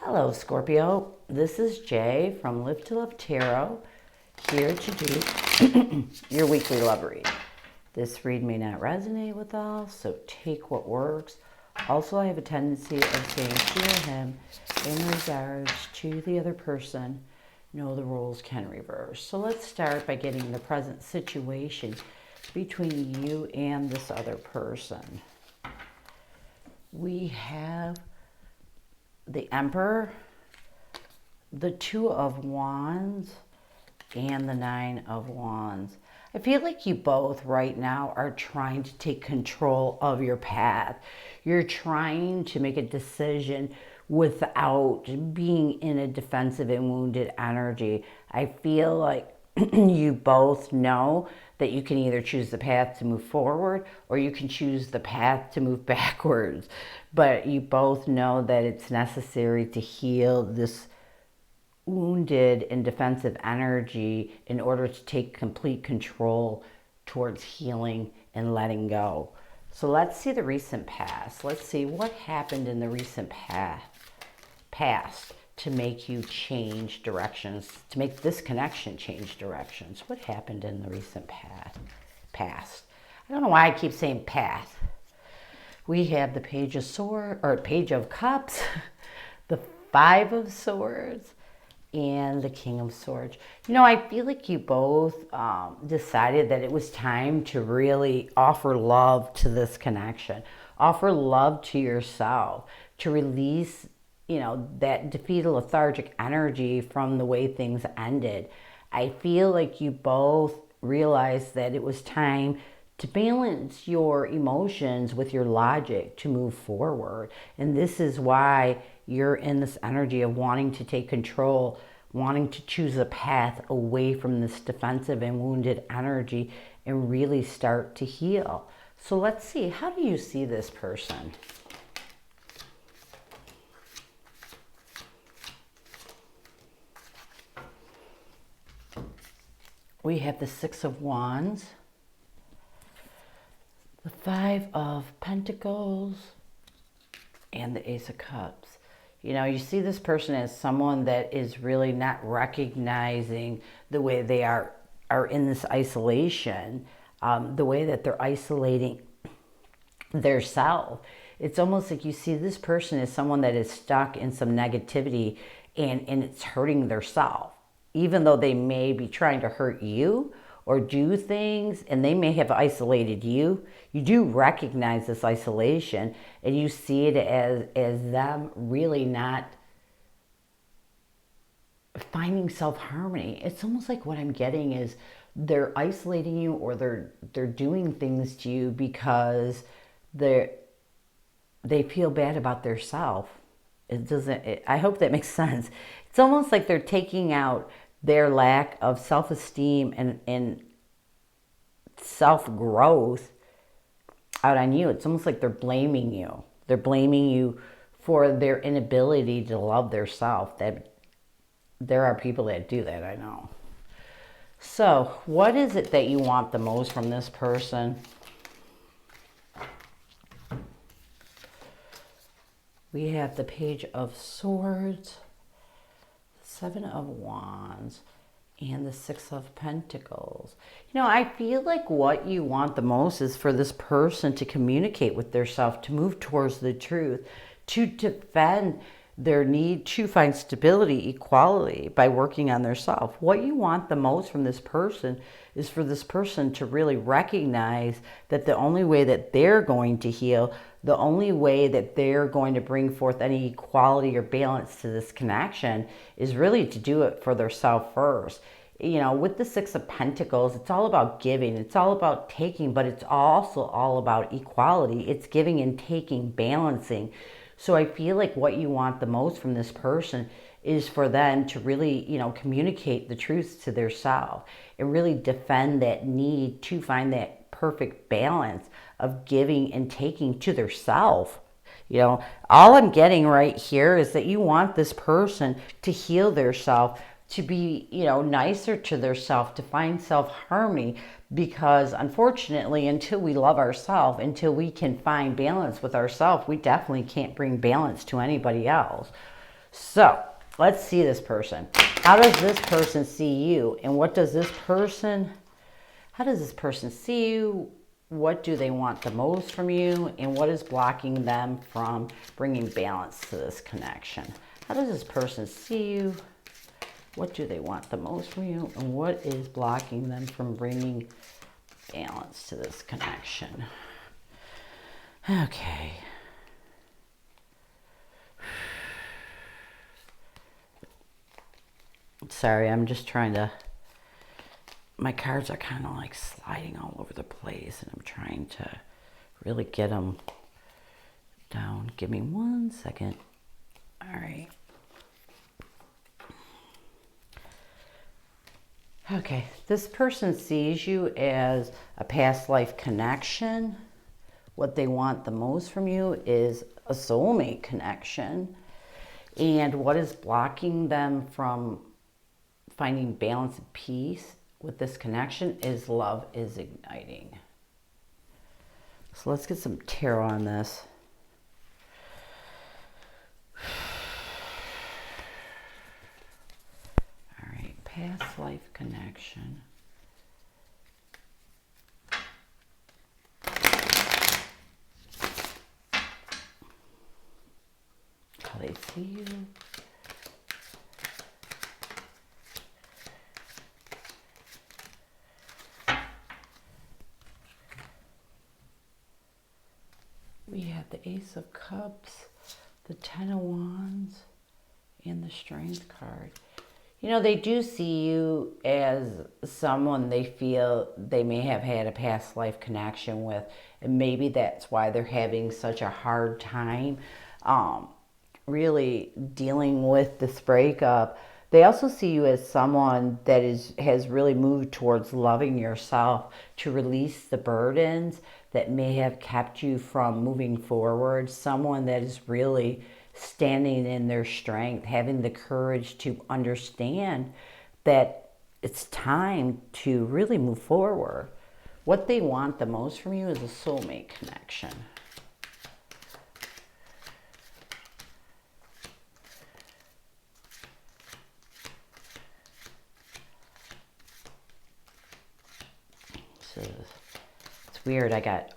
Hello, Scorpio. This is Jay from Live to Love Tarot, here to do your weekly love read. This read may not resonate with all, so take what works. Also, I have a tendency of saying hear him in regards to the other person. Know the rules can reverse. So let's start by getting the present situation between you and this other person. We have the Emperor, the Two of Wands, and the Nine of Wands. I feel like you both right now are trying to take control of your path. You're trying to make a decision without being in a defensive and wounded energy. I feel like you both know that you can either choose the path to move forward or you can choose the path to move backwards. But you both know that it's necessary to heal this wounded and defensive energy in order to take complete control towards healing and letting go. So let's see the recent past. Let's see what happened in the recent past to make you change directions, to make this connection change directions. What happened in the recent past? I don't know why I keep saying path. We have the Page of Swords, or Page of Cups, the Five of Swords, and the King of Swords. You know, I feel like you both decided that it was time to really offer love to this connection. Offer love to yourself, to release, you know, that defeated lethargic energy from the way things ended. I feel like you both realized that it was time to balance your emotions with your logic to move forward. And this is why you're in this energy of wanting to take control, wanting to choose a path away from this defensive and wounded energy and really start to heal. So let's see, how do you see this person? We have the Six of Wands, the Five of Pentacles, and the Ace of Cups. You know, you see this person as someone that is really not recognizing the way they are in this isolation, the way that they're isolating their self. It's almost like you see this person as someone that is stuck in some negativity and it's hurting their self. Even though they may be trying to hurt you or do things and they may have isolated you, you do recognize this isolation and you see it as them really not finding self-harmony. It's almost like what I'm getting is they're isolating you or they're doing things to you because they feel bad about their self. I hope that makes sense. It's almost like they're taking out their lack of self-esteem and self-growth out on you. It's almost like they're blaming you. They're blaming you for their inability to love their self. That there are people that do that, I know. So, what is it that you want the most from this person? We have the Page of Swords, the Seven of Wands, and the Six of Pentacles. You know, I feel like what you want the most is for this person to communicate with their self, to move towards the truth, to defend their need to find stability, equality by working on their self. What you want the most from this person is for this person to really recognize that the only way that they're going to heal, the only way that they're going to bring forth any equality or balance to this connection is really to do it for their self first. You know, with the Six of Pentacles, it's all about giving, it's all about taking, but it's also all about equality. It's giving and taking, balancing. So I feel like what you want the most from this person is for them to really, you know, communicate the truth to their self and really defend that need to find that perfect balance of giving and taking to their self. You know, all I'm getting right here is that you want this person to heal their self, to be, you know, nicer to their self, to find self-harmony, because unfortunately, until we love ourselves, until we can find balance with ourselves, we definitely can't bring balance to anybody else. So let's see this person. How does this person see you? And what does this person, how does this person see you? What do they want the most from you? And what is blocking them from bringing balance to this connection? How does this person see you? What do they want the most from you? And what is blocking them from bringing balance to this connection? Okay. Sorry, I'm just trying to, my cards are kind of like sliding all over the place, and I'm trying to really get them down. Give me 1 second. All right. Okay, this person sees you as a past life connection. What they want the most from you is a soulmate connection. And what is blocking them from finding balance and peace with this connection is love is igniting. So let's get some tarot on this. All right, past life connection. How they see you. We have the Ace of Cups, the Ten of Wands, and the Strength card. You know, they do see you as someone they feel they may have had a past life connection with, and maybe that's why they're having such a hard time really dealing with this breakup. They also see you as someone that has really moved towards loving yourself to release the burdens that may have kept you from moving forward. Someone that is really standing in their strength, having the courage to understand that it's time to really move forward. What they want the most from you is a soulmate connection. It's weird. I got,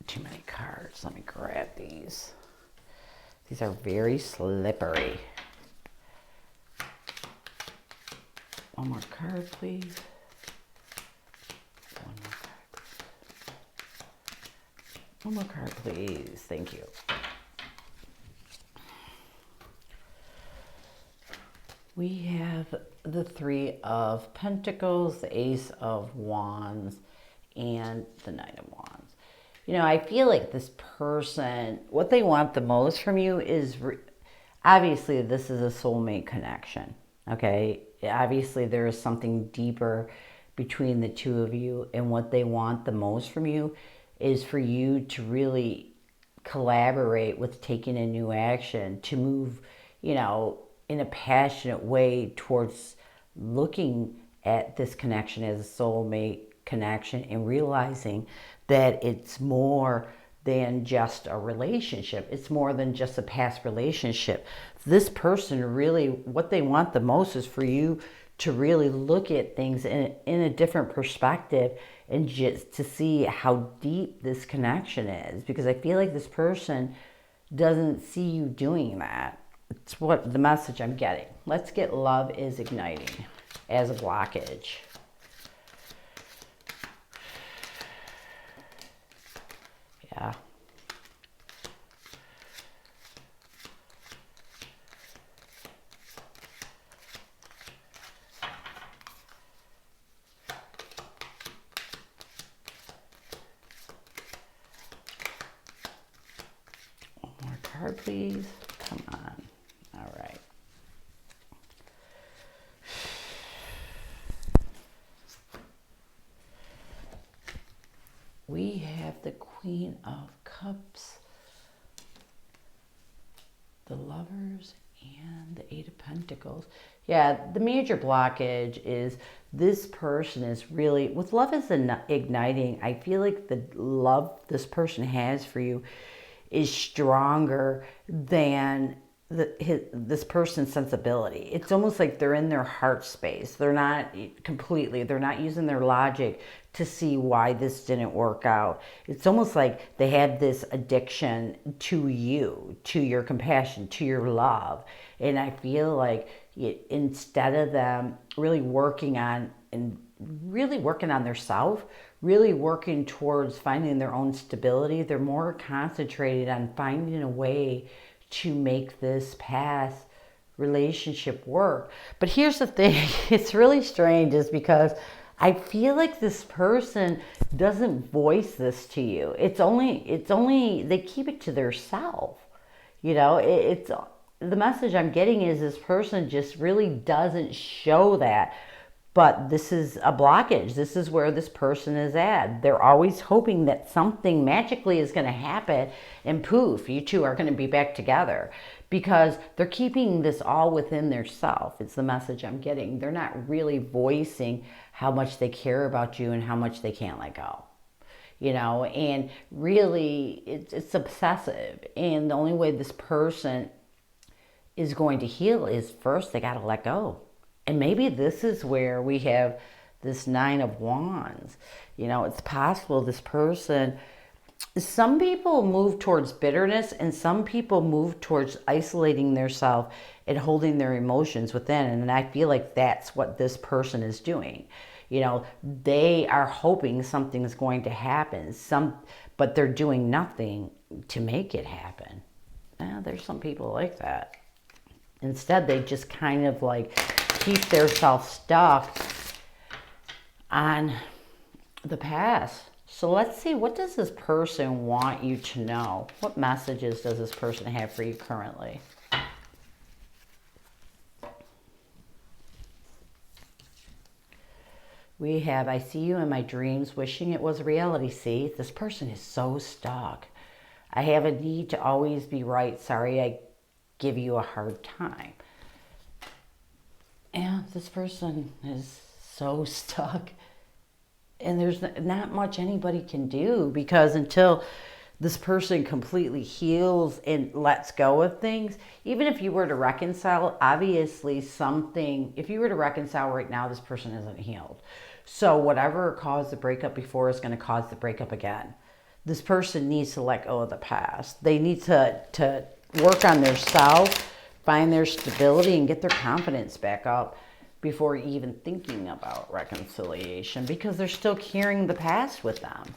too many cards. Let me grab these. These are very slippery. One more card, please. One more card, please. Thank you. We have the Three of Pentacles, the Ace of Wands, and the Knight of Wands. You know, I feel like this person, what they want the most from you is, obviously this is a soulmate connection, okay? Obviously there is something deeper between the two of you, and what they want the most from you is for you to really collaborate with taking a new action, to move, you know, in a passionate way towards looking at this connection as a soulmate connection and realizing that it's more than just a relationship. It's more than just a past relationship. This person really, what they want the most is for you to really look at things in a different perspective and just to see how deep this connection is. Because I feel like this person doesn't see you doing that. It's what the message I'm getting. Let's get love is igniting as a blockage. Yeah. One more card, please. Come on. All right. We have the Queen of Cups, the Lovers, and the Eight of Pentacles. Yeah, the major blockage is this person is really, with love is igniting, I feel like the love this person has for you is stronger than this person's sensibility. It's almost like they're in their heart space. They're not using their logic to see why this didn't work out. It's almost like they had this addiction to you, to your compassion, to your love. And I feel like instead of them really working on their self, really working towards finding their own stability, they're more concentrated on finding a way to make this past relationship work. But here's the thing, it's really strange, is because I feel like this person doesn't voice this to you. It's only they keep it to their self. It's the message I'm getting is this person just really doesn't show that. But this is a blockage. This is where this person is at. They're always hoping that something magically is going to happen and poof, you two are going to be back together, because they're keeping this all within their self. It's the message I'm getting. They're not really voicing how much they care about you and how much they can't let go. And really it's obsessive. And the only way this person is going to heal is first they got to let go. And maybe this is where we have this 9 of Wands. It's possible this person, some people move towards bitterness and some people move towards isolating themselves and holding their emotions within. And I feel like that's what this person is doing. They are hoping something's going to happen, but they're doing nothing to make it happen. There's some people like that. Instead, they just kind of like keep themselves stuck on the past. So let's see, what does this person want you to know? What messages does this person have for you currently? We have, I see you in my dreams, wishing it was a reality. See, this person is so stuck. I have a need to always be right. Sorry, I give you a hard time. Yeah, this person is so stuck. And there's not much anybody can do, because until this person completely heals and lets go of things, even if you were to reconcile, obviously if you were to reconcile right now, this person isn't healed. So whatever caused the breakup before is going to cause the breakup again. This person needs to let go of the past. They need to work on their self, find their stability, and get their confidence back up before even thinking about reconciliation, because they're still carrying the past with them.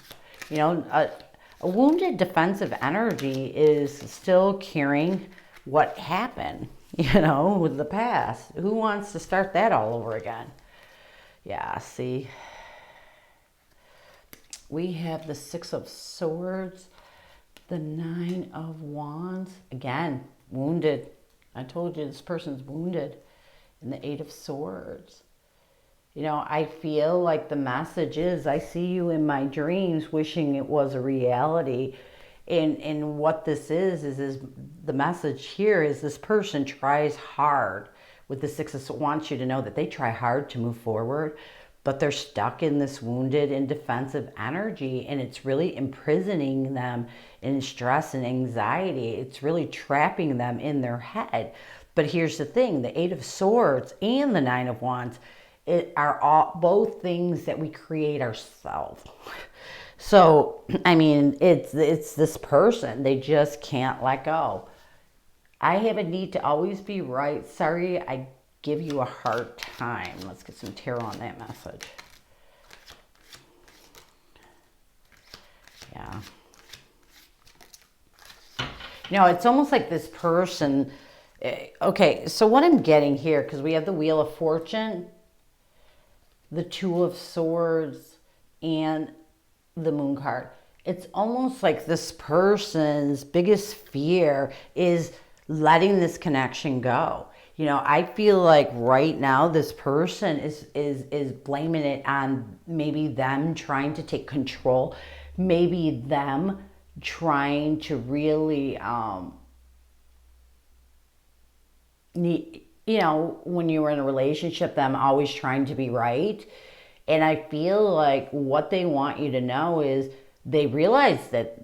A wounded defensive energy is still carrying what happened, with the past. Who wants to start that all over again? Yeah, see, we have the 6 of Swords, the 9 of Wands, again, wounded. I told you this person's wounded. And the 8 of Swords. I feel like the message is, I see you in my dreams, wishing it was a reality. And what this is the message here is this person tries hard. With the 6 of Swords, wants you to know that they try hard to move forward, but they're stuck in this wounded and defensive energy, and it's really imprisoning them in stress and anxiety. It's really trapping them in their head. But here's the thing, the 8 of Swords and the 9 of Wands are both things that we create ourselves. So, it's this person, they just can't let go. I have a need to always be right. Sorry, I give you a hard time. Let's get some tarot on that message. Yeah. It's almost like this person... Okay, so what I'm getting here, because we have the Wheel of Fortune, the 2 of Swords, and the Moon card. It's almost like this person's biggest fear is letting this connection go. I feel like right now this person is blaming it on maybe them trying to take control, maybe them trying to really... when you were in a relationship, them always trying to be right. And I feel like what they want you to know is they realize that,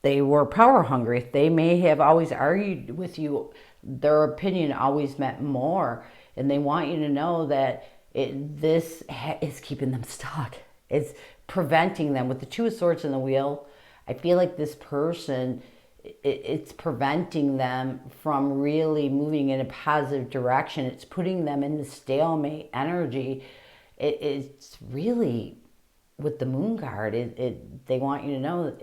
they were power hungry. They may have always argued with you their opinion always meant more. And they want you to know that this is keeping them stuck. It's preventing them. With the Two of Swords in the wheel, I feel like this person, it's preventing them from really moving in a positive direction. It's putting them in the stalemate energy. It's really, with the Moon card, they want you to know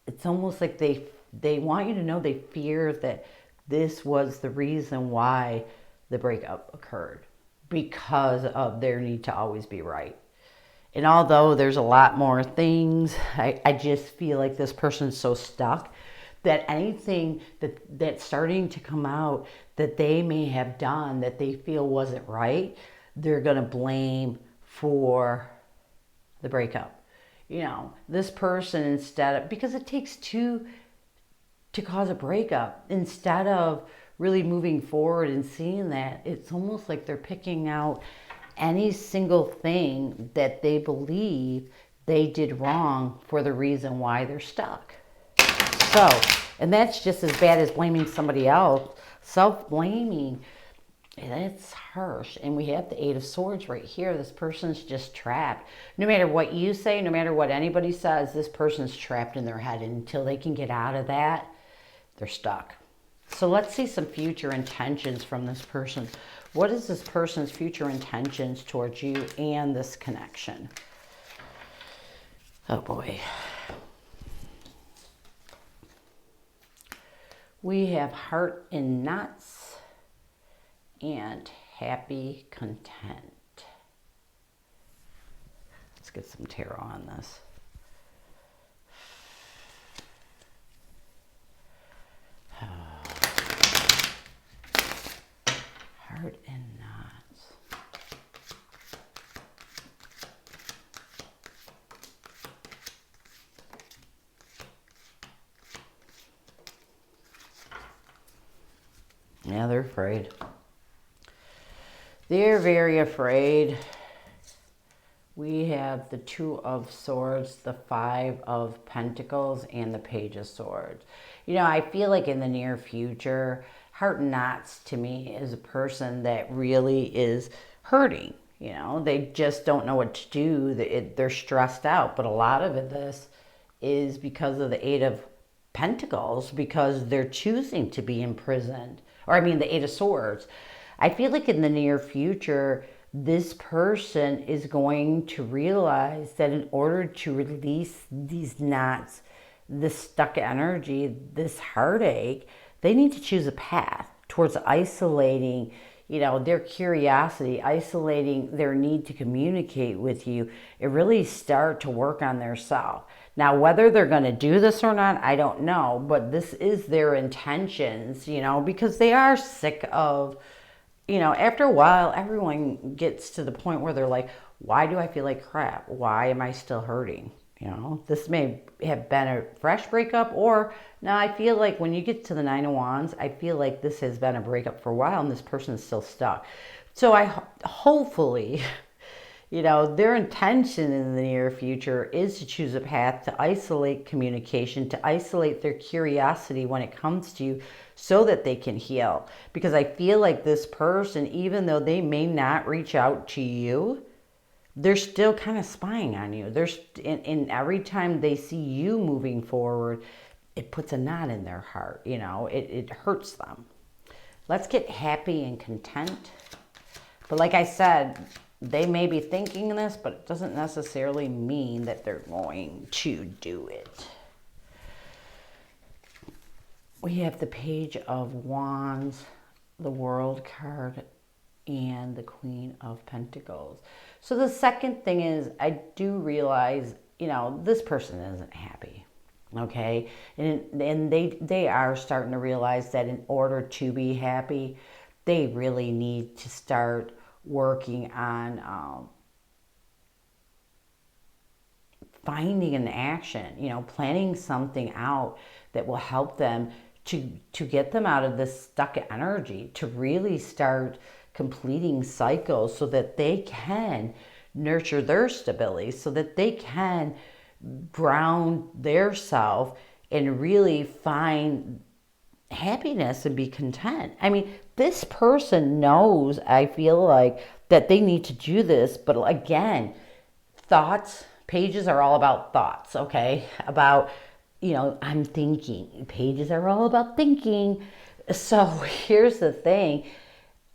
it's almost like they want you to know they fear that this was the reason why the breakup occurred, because of their need to always be right. And although there's a lot more things, I just feel like this person's so stuck that anything that's starting to come out that they may have done that they feel wasn't right, they're going to blame for the breakup. You know, this person, instead of, because it takes two to cause a breakup, instead of really moving forward and seeing that, it's almost like they're picking out any single thing that they believe they did wrong for the reason why they're stuck. So, and that's just as bad as blaming somebody else. Self-blaming, it's harsh. And we have the Eight of Swords right here. This person's just trapped. No matter what you say, no matter what anybody says, this person's trapped in their head. And until they can get out of that, they're stuck. So let's see some future intentions from this person. What is this person's future intentions towards you and this connection? Oh boy. We have heart in knots and happy content. Let's get some tarot on this. Heart in knots. Yeah, they're afraid. They're very afraid. We have the Two of Swords, the Five of Pentacles, and the Page of Swords. You know, I feel like in the near future, heart knots to me is a person that really is hurting. You know, they just don't know what to do. They're stressed out. But a lot of this is because of the Eight of Pentacles, because they're choosing to be imprisoned. Or I mean, the Eight of Swords. I feel like in the near future, this person is going to realize that in order to release these knots, this stuck energy, this heartache, they need to choose a path towards isolating, you know, their curiosity, isolating their need to communicate with you, and really start to work on their self. Now, whether they're going to do this or not, I don't know, but this is their intentions, you know, because they are sick of, you know, after a while, everyone gets to the point where they're like, why do I feel like crap? Why am I still hurting? You know, this may have been a fresh breakup, or now I feel like when you get to the Nine of Wands, I feel like this has been a breakup for a while and this person is still stuck. So hopefully, you know, their intention in the near future is to choose a path to isolate communication, to isolate their curiosity when it comes to you, so that they can heal. Because I feel like this person, even though they may not reach out to you, they're still kind of spying on you. And every time they see you moving forward, it puts a knot in their heart. You know, it hurts them. Let's get happy and content. But like I said, they may be thinking this, but it doesn't necessarily mean that they're going to do it. We have the Page of Wands, the World card, and the Queen of Pentacles. So the second thing is, I do realize, you know, this person isn't happy, okay? And they are starting to realize that in order to be happy, they really need to start working on finding an action, you know, planning something out that will help them to get them out of this stuck energy, to really start completing cycles so that they can nurture their stability, so that they can ground their self and really find happiness and be content. I mean, this person knows, I feel like, that they need to do this, but again, thoughts, pages are all about thoughts, okay? About, I'm thinking. Pages are all about thinking. So here's the thing.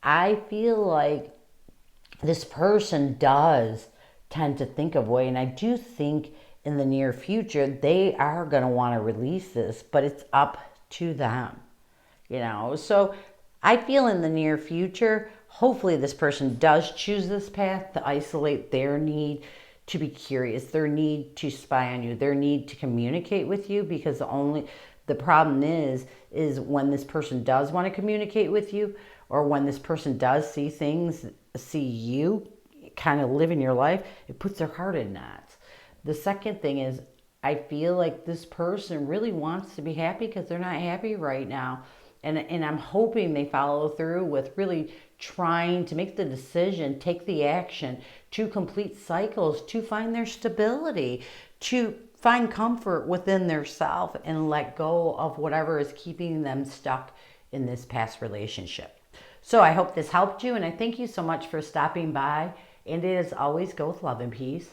I feel like this person does tend to think of way, and I do think in the near future they are going to want to release this, but it's up to them, so I feel in the near future, hopefully this person does choose this path to isolate their need to be curious, their need to spy on you, their need to communicate with you, because the problem is when this person does want to communicate with you, or when this person does see you kind of living your life, it puts their heart in knots. The second thing is, I feel like this person really wants to be happy because they're not happy right now. And I'm hoping they follow through with really trying to make the decision, take the action to complete cycles, to find their stability, to find comfort within their self and let go of whatever is keeping them stuck in this past relationship. So I hope this helped you, and I thank you so much for stopping by. And as always, go with love and peace.